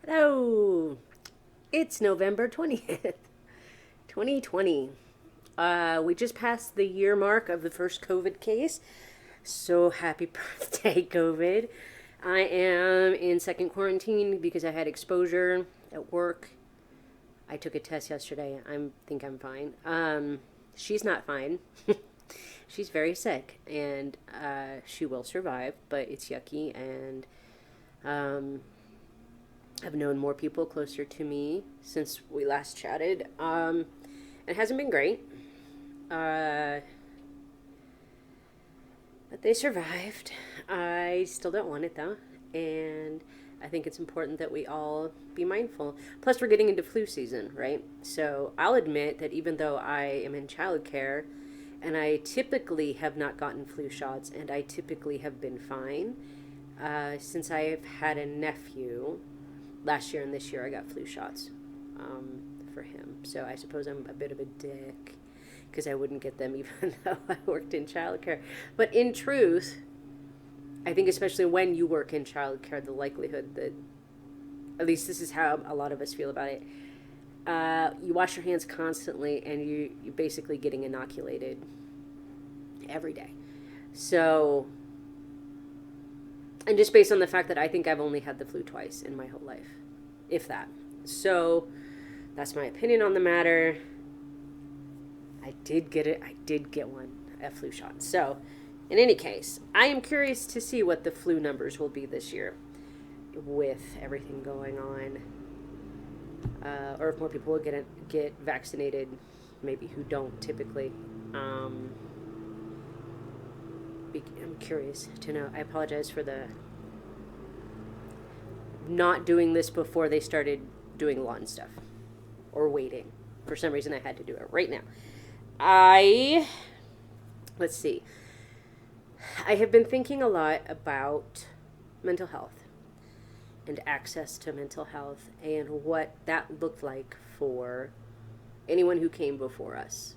Hello, it's November 20th, 2020. We just passed the year mark of the first COVID case. So happy birthday, COVID. I am in second quarantine because I had exposure at work. I took a test yesterday. I think I'm fine. She's not fine. She's very sick and she will survive, but it's yucky and um, I've known more people closer to me since we last chatted. It hasn't been great, uh, but they survived. I still don't want it though, and I think it's important that we all be mindful. Plus, we're getting into flu season, right? So I'll admit that even though I am in childcare, and I typically have not gotten flu shots, and I typically have been fine. Since I have had a nephew, last year and this year I got flu shots for him. So I suppose I'm a bit of a dick because I wouldn't get them even though I worked in childcare. But in truth, I think especially when you work in childcare, the likelihood that, at least this is how a lot of us feel about it, you wash your hands constantly and you're basically getting inoculated every day. So, and just based on the fact that I think I've only had the flu twice in my whole life, if that. So, that's my opinion on the matter. I did get it. I did get one, a flu shot. So, in any case, I am curious to see what the flu numbers will be this year with everything going on, or if more people will get vaccinated, maybe who don't typically. Um, I'm curious to know. I apologize for the not doing this before they started doing lawn stuff or waiting. For some reason, I had to do it right now. I let's see. I have been thinking a lot about mental health and access to mental health and what that looked like for anyone who came before us.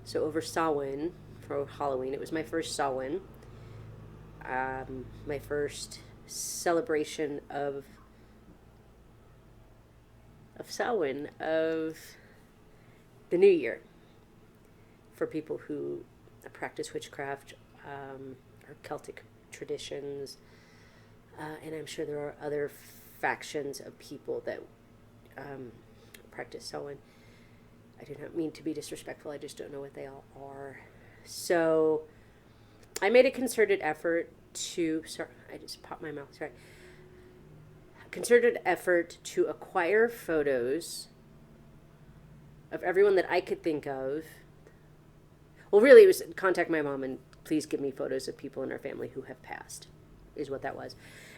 So over Samhain, for Halloween, it was my first Samhain, my first celebration of Samhain, of the new year, for people who practice witchcraft, or Celtic traditions, and I'm sure there are other factions of people that practice Samhain. I do not mean to be disrespectful. I just don't know what they all are. So I made a concerted effort to. Sorry, I just popped my mouth. Sorry. Concerted effort to acquire photos of everyone that I could think of. Well, really, it was contact my mom and please give me photos of people in our family who have passed, is what that was.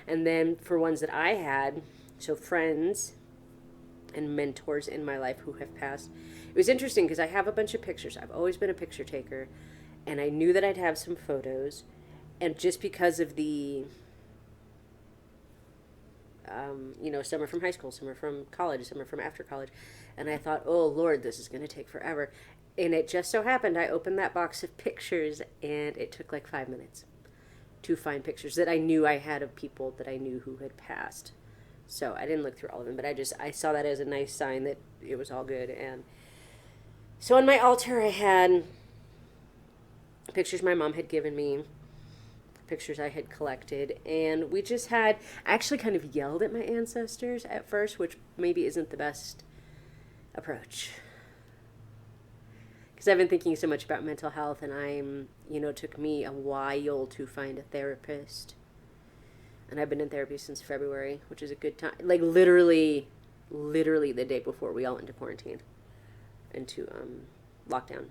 And then for ones that I had, so friends and mentors in my life who have passed, it was interesting because I have a bunch of pictures. I've always been a picture taker, and I knew that I'd have some photos. And just because of the, some are from high school, some are from college, some are from after college. And I thought, oh, Lord, this is going to take forever. And it just so happened I opened that box of pictures, and it took like 5 minutes to find pictures that I knew I had of people that I knew who had passed. So I didn't look through all of them, but I saw that as a nice sign that it was all good. And so on my altar, I had pictures my mom had given me, pictures I had collected, and we just had, I actually kind of yelled at my ancestors at first, which maybe isn't the best approach. Because I've been thinking so much about mental health, and it took me a while to find a therapist. And I've been in therapy since February, which is a good time. Like literally the day before we all went into quarantine, into lockdown.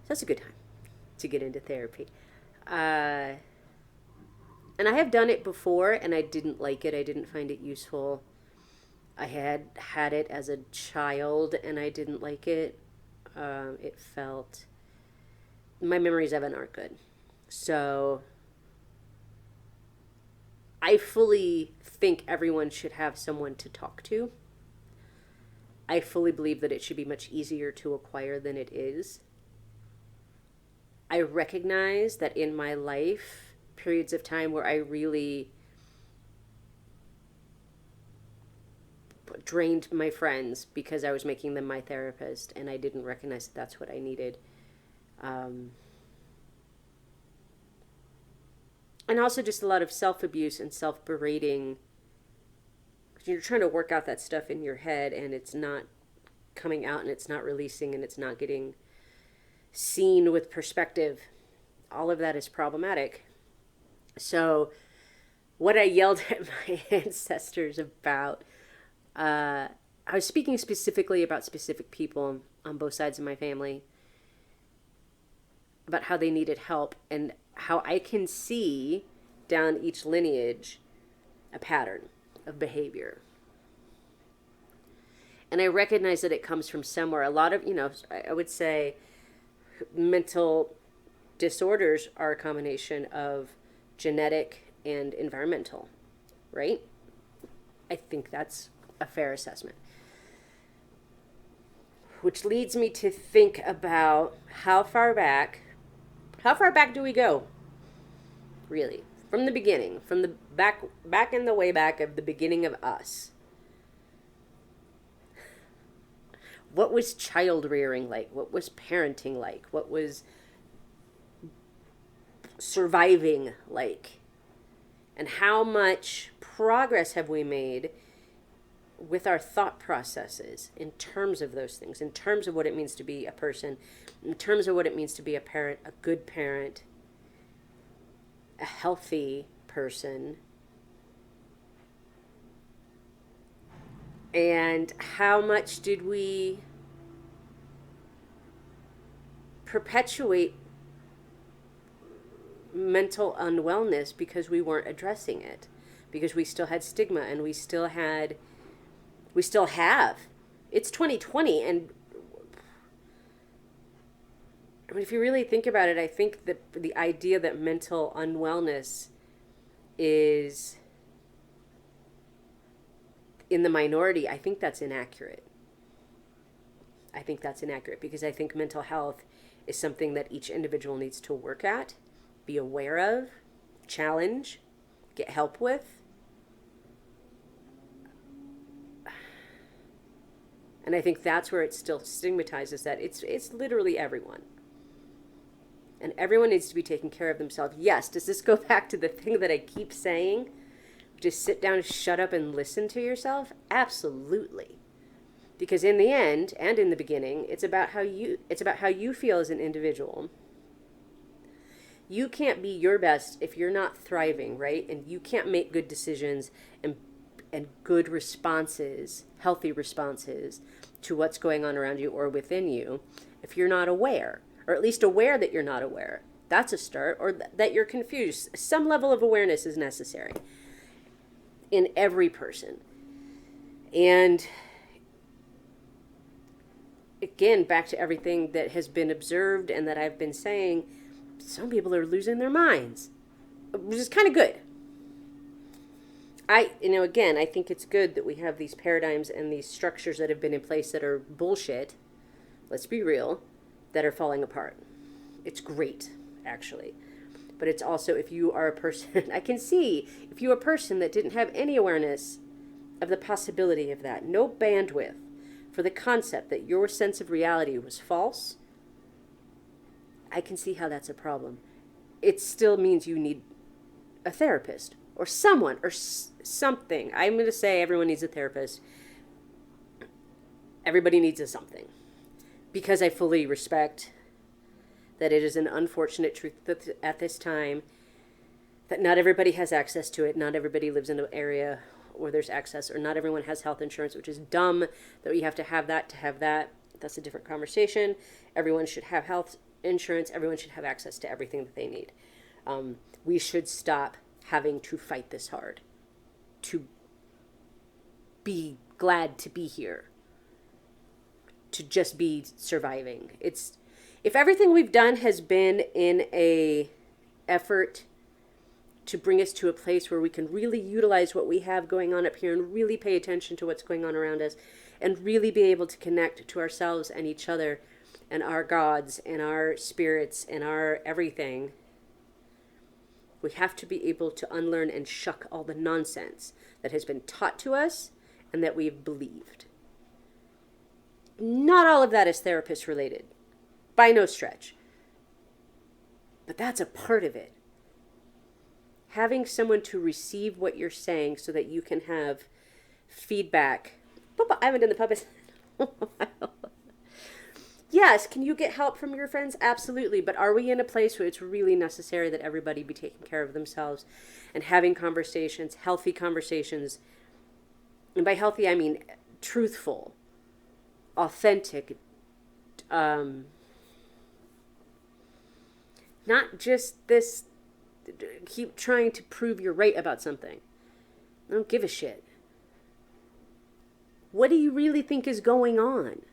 So that's a good time to get into therapy. And I have done it before, and I didn't like it. I didn't find it useful. I had it as a child, and I didn't like it. It felt, my memories of it aren't good. So I fully think everyone should have someone to talk to. I fully believe that it should be much easier to acquire than it is. I recognize that in my life, periods of time where I really drained my friends because I was making them my therapist, and I didn't recognize that that's what I needed. Um, and also just a lot of self abuse and self berating. You're trying to work out that stuff in your head, and it's not coming out, and it's not releasing, and it's not getting seen with perspective. All of that is problematic. So, what I yelled at my ancestors about, I was speaking specifically about specific people on both sides of my family, about how they needed help and how I can see down each lineage a pattern of behavior. And I recognize that it comes from somewhere. A lot of, I would say mental disorders are a combination of genetic and environmental, right? I think that's a fair assessment. Which leads me to think about how far back do we go? Really? From the beginning, from the back in the way back of the beginning of us. What was child rearing like? What was parenting like? What was surviving like? And how much progress have we made with our thought processes in terms of those things, in terms of what it means to be a person, in terms of what it means to be a parent, a good parent, a healthy person, and how much did we perpetuate mental unwellness because we weren't addressing it, because we still had stigma, and we still have. It's 2020, and I mean, if you really think about it, I think that the idea that mental unwellness is in the minority, I think that's inaccurate. I think that's inaccurate because I think mental health is something that each individual needs to work at, be aware of, challenge, get help with. And I think that's where it still stigmatizes that it's literally everyone. And everyone needs to be taking care of themselves. Yes, does this go back to the thing that I keep saying? Just sit down, shut up, and listen to yourself? Absolutely. Because in the end, and in the beginning, it's about how you feel as an individual. You can't be your best if you're not thriving, right? And you can't make good decisions and good responses, healthy responses to what's going on around you or within you if you're not aware, or at least aware that you're not aware. That's a start, or that you're confused. Some level of awareness is necessary in every person. And again, back to everything that has been observed and that I've been saying, some people are losing their minds, which is kind of good. I think it's good that we have these paradigms and these structures that have been in place that are bullshit, let's be real, that are falling apart. It's great, actually. But it's also, if you are a person, I can see, if you're a person that didn't have any awareness of the possibility of that, no bandwidth for the concept that your sense of reality was false, I can see how that's a problem. It still means you need a therapist or someone or something. I'm going to say everyone needs a therapist. Everybody needs a something. Because I fully respect that it is an unfortunate truth that at this time that not everybody has access to it. Not everybody lives in an area where there's access, or not everyone has health insurance, which is dumb that you have to have that to have that. That's a different conversation. Everyone should have health insurance. Everyone should have access to everything that they need. We should stop having to fight this hard to be glad to be here, to just be surviving. It's, if everything we've done has been in a effort to bring us to a place where we can really utilize what we have going on up here and really pay attention to what's going on around us and really be able to connect to ourselves and each other and our gods and our spirits and our everything, we have to be able to unlearn and shuck all the nonsense that has been taught to us and that we've believed. Not all of that is therapist related, by no stretch. But that's a part of it. Having someone to receive what you're saying so that you can have feedback. I haven't done the puppets in a while. Yes, can you get help from your friends? Absolutely. But are we in a place where it's really necessary that everybody be taking care of themselves and having conversations, healthy conversations? And by healthy, I mean truthful, authentic, not just this keep trying to prove you're right about something. I don't give a shit. What do you really think is going on?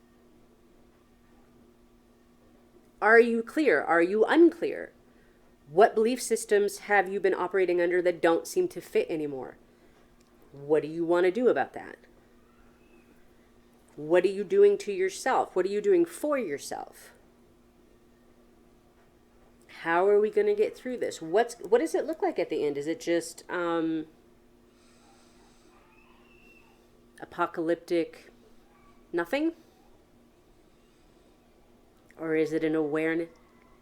Are you clear? Are you unclear? What belief systems have you been operating under that don't seem to fit anymore? What do you want to do about that? What are you doing to yourself? What are you doing for yourself? How are we going to get through this? What does it look like at the end? Is it just apocalyptic nothing? Or is it an awareness?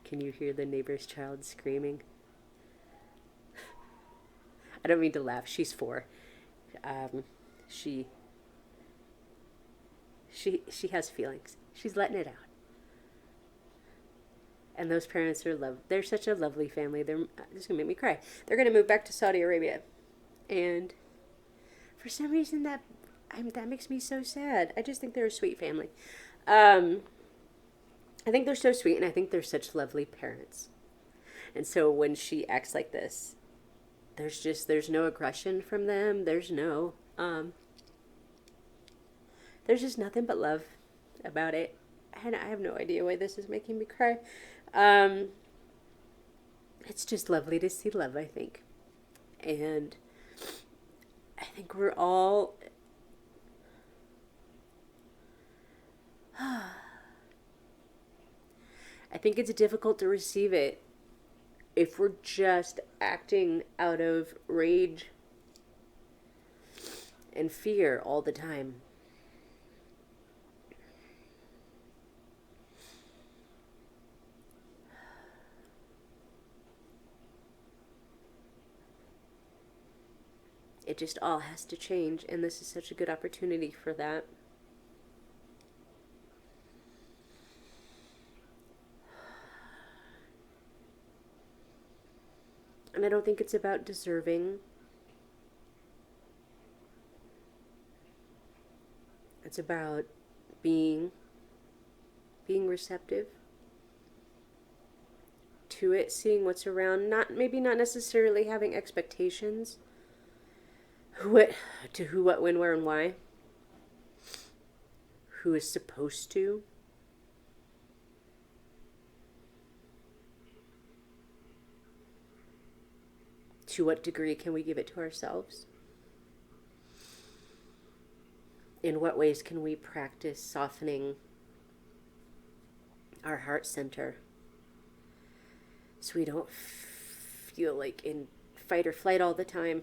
Can you hear the neighbor's child screaming? I don't mean to laugh. She's 4. She has feelings. She's letting it out. And those parents are they're such a lovely family. They're just gonna make me cry. They're gonna move back to Saudi Arabia, and for some reason that makes me so sad. I just think they're a sweet family. I think they're so sweet, and I think they're such lovely parents. And so when she acts like this, there's no aggression from them. There's just nothing but love about it. And I have no idea why this is making me cry. It's just lovely to see love, I think. And I think we're all I think it's difficult to receive it if we're just acting out of rage and fear all the time. It just all has to change, and this is such a good opportunity for that. And I don't think it's about deserving. It's about being receptive to it, seeing what's around, maybe not necessarily having expectations. Who, what, when, where, and why. Who is supposed to. To what degree can we give it to ourselves? In what ways can we practice softening our heart center so we don't feel like in fight or flight all the time?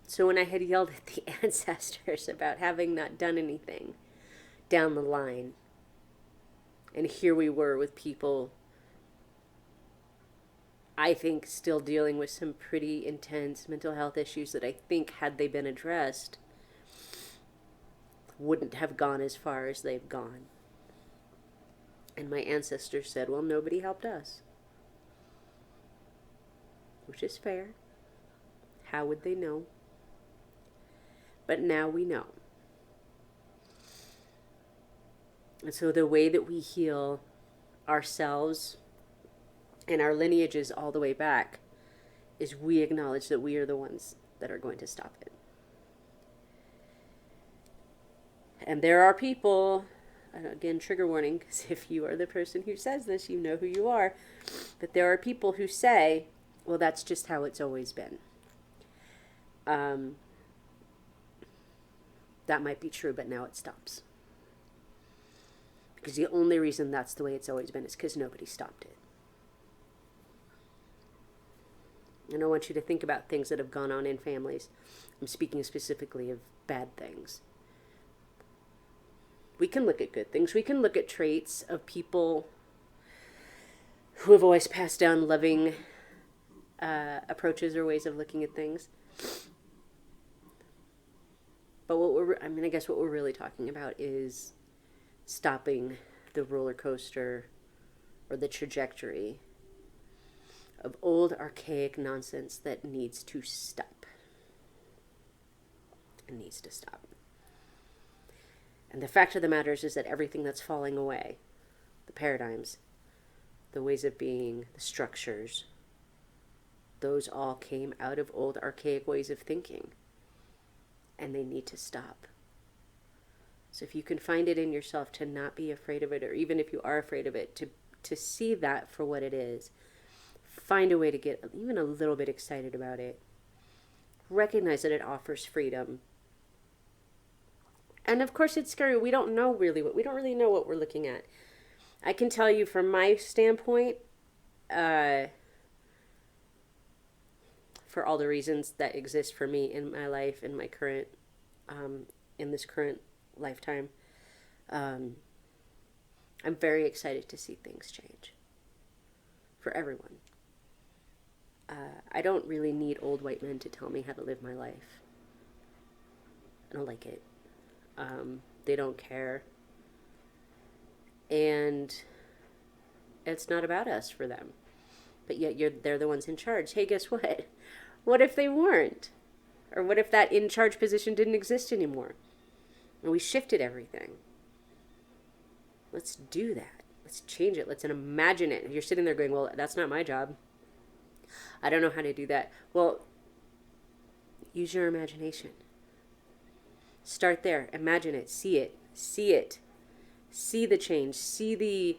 So when I had yelled at the ancestors about having not done anything down the line, and here we were with people, I think, still dealing with some pretty intense mental health issues that I think, had they been addressed, wouldn't have gone as far as they've gone. And my ancestors said, well, nobody helped us. Which is fair. How would they know? But now we know. And so the way that we heal ourselves and our lineages all the way back is we acknowledge that we are the ones that are going to stop it. And there are people, again, trigger warning, because if you are the person who says this, you know who you are. But there are people who say, well, that's just how it's always been. That might be true, but now it stops. Because the only reason that's the way it's always been is because nobody stopped it. And I want you to think about things that have gone on in families. I'm speaking specifically of bad things. We can look at good things. We can look at traits of people who have always passed down loving approaches or ways of looking at things. But I guess what we're really talking about is stopping the roller coaster or the trajectory of old archaic nonsense that needs to stop. It needs to stop. And the fact of the matter is that everything that's falling away, the paradigms, the ways of being, the structures, those all came out of old archaic ways of thinking. And they need to stop. So if you can find it in yourself to not be afraid of it, or even if you are afraid of it, to see that for what it is, find a way to get even a little bit excited about it. Recognize that it offers freedom. And of course it's scary. We don't really know what we're looking at. I can tell you from my standpoint, for all the reasons that exist for me in my life, in my current, in this current lifetime, I'm very excited to see things change for everyone. I don't really need old white men to tell me how to live my life. I don't like it. They don't care. And it's not about us for them. But yet they're the ones in charge. Hey, guess what? What if they weren't? Or what if that in charge position didn't exist anymore? And we shifted everything. Let's do that. Let's change it. Let's imagine it. You're sitting there going, well, that's not my job. I don't know how to do that. Well, use your imagination. Start there. Imagine it. See it. See it. See the change. See the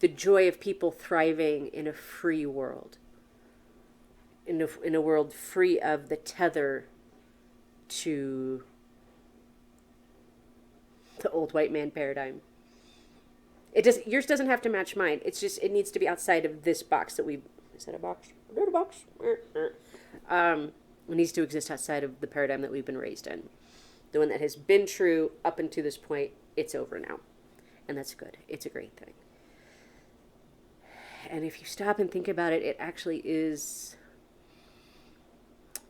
joy of people thriving in a free world. In a world free of the tether to the old white man paradigm. Yours doesn't have to match mine. It's just, it needs to be outside of this box that is that a box? Is that a box? It needs to exist outside of the paradigm that we've been raised in. The one that has been true up until this point, it's over now. And that's good. It's a great thing. And if you stop and think about it, it actually is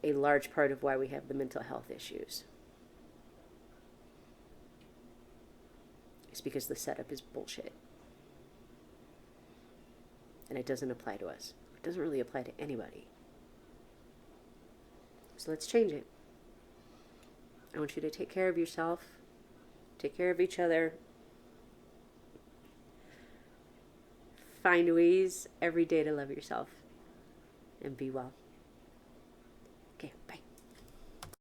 a large part of why we have the mental health issues. It's because the setup is bullshit. And it doesn't apply to us. It doesn't really apply to anybody. So let's change it. I want you to take care of yourself. Take care of each other. Find ways every day to love yourself. And be well.